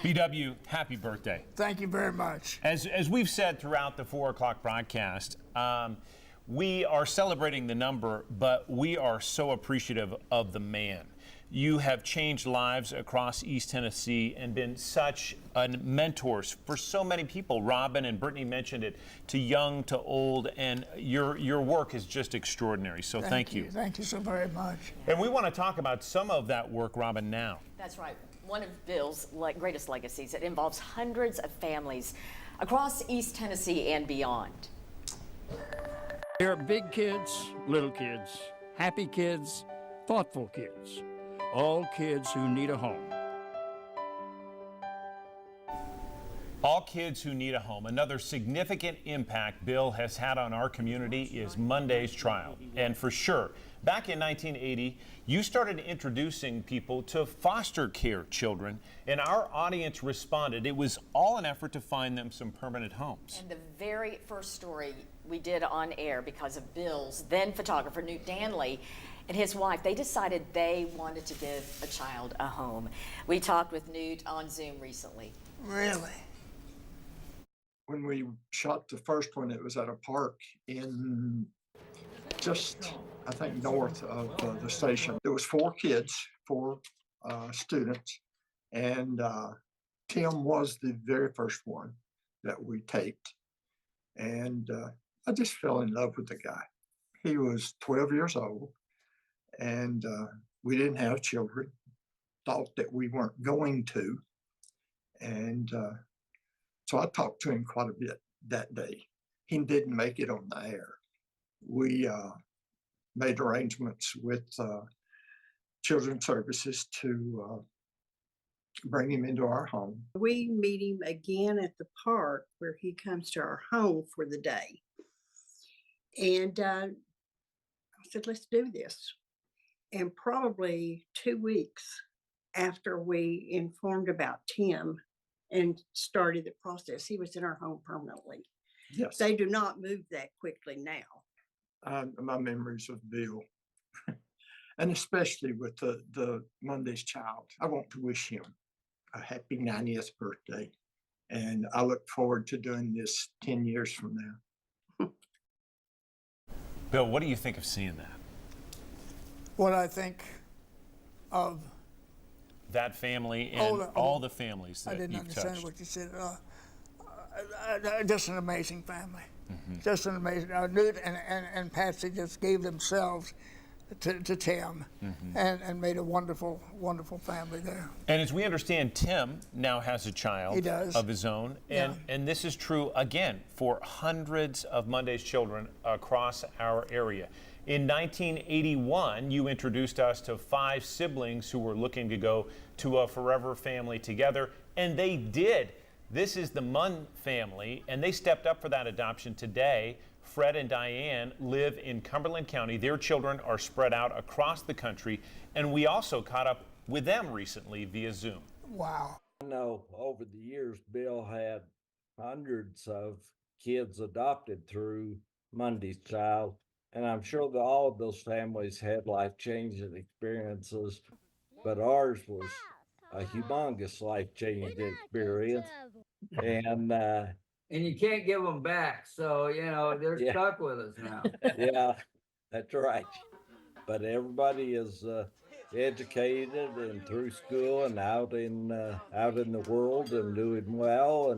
BW, happy birthday. Thank you very much. As we've said throughout the 4 o'clock broadcast, we are celebrating the number, but we are so appreciative of the man. You have changed lives across East Tennessee and been such mentors for so many people. Robin and Brittany mentioned it, to young to old, and your work is just extraordinary. So thank you. Thank you so very much. And we want to talk about some of that work, Robin, now. That's right. One of Bill's greatest legacies. It involves hundreds of families across East Tennessee and beyond. There are big kids, little kids, happy kids, thoughtful kids, all kids who need a home. All kids who need a home. Another significant impact Bill has had on our community is Monday's trial. And for sure, back in 1980, you started introducing people to foster care children, and our audience responded. It was all an effort to find them some permanent homes. And the very first story we did on air, because of Bill's then photographer, Newt Danley, and his wife, they decided they wanted to give a child a home. We talked with Newt on Zoom recently. Really? When we shot the first one, it was at a park in just, I think, north of the station. There was 4 kids, 4 students, and Tim was the very first one that we taped. And I just fell in love with the guy. He was 12 years old, and we didn't have children, thought that we weren't going to. And so I talked to him quite a bit that day. He didn't make it on the air. We made arrangements with Children's Services to bring him into our home. We meet him again at the park where he comes to our home for the day. And I said, let's do this. And probably 2 weeks after we informed about Tim and started the process, he was in our home permanently. Yes. They do not move that quickly now. My memories of Bill, and especially with the Monday's child, I want to wish him a happy 90th birthday. And I look forward to doing this 10 years from now. Bill, what do you think of seeing that? What I think of That family and all the families that I didn't you've understand touched. what you said. Just an amazing family. Mm-hmm. Just an amazing. Newt and Patsy just gave themselves to Tim, and made a wonderful, wonderful family there. And as we understand, Tim now has a child He does. of his own. And this is true, again, for hundreds of Monday's children across our area. In 1981, you introduced us to 5 siblings who were looking to go to a forever family together, and they did. This is the Munn family, and they stepped up for that adoption today. Fred and Diane live in Cumberland County. Their children are spread out across the country, and we also caught up with them recently via Zoom. Wow. I know over the years, Bill had hundreds of kids adopted through Monday's Child, and I'm sure that all of those families had life-changing experiences, but ours was a humongous life-changing experience. And you can't give them back, so they're stuck with us now. Yeah, that's right. But everybody is educated and through school and out in the world and doing well,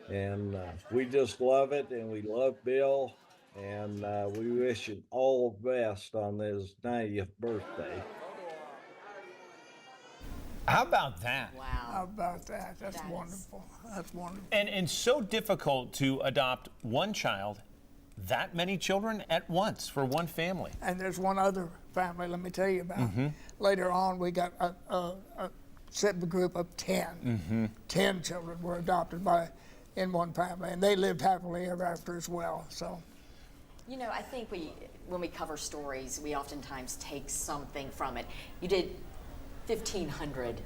and we just love it, and we love Bill, and we wish him all the best on his 90th birthday. How about that? Wow. How about that? That's wonderful. That's wonderful. And so difficult to adopt one child, that many children at once for one family. And there's one other family, let me tell you about. Later on, we got a sibling group of 10. 10 children were adopted in one family, and they lived happily ever after as well. So, I think when we cover stories, we oftentimes take something from it. You did 1,500,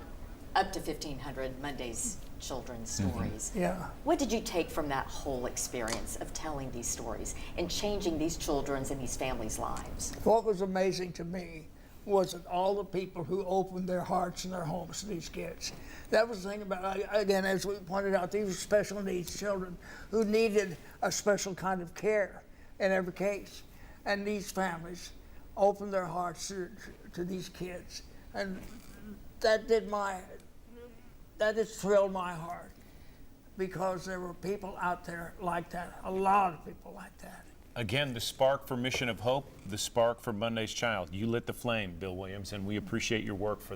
up to 1,500 Monday's children's stories. yeah. What did you take from that whole experience of telling these stories and changing these children's and these families' lives? What was amazing to me was it all the people who opened their hearts and their homes to these kids. That was the thing about, again, as we pointed out, these were special needs children who needed a special kind of care in every case. And these families opened their hearts to these kids. And that just thrilled my heart, because there were people out there like that, a lot of people like that. Again, the spark for Mission of Hope, the spark for Monday's Child. You lit the flame, Bill Williams, and we appreciate your work for that.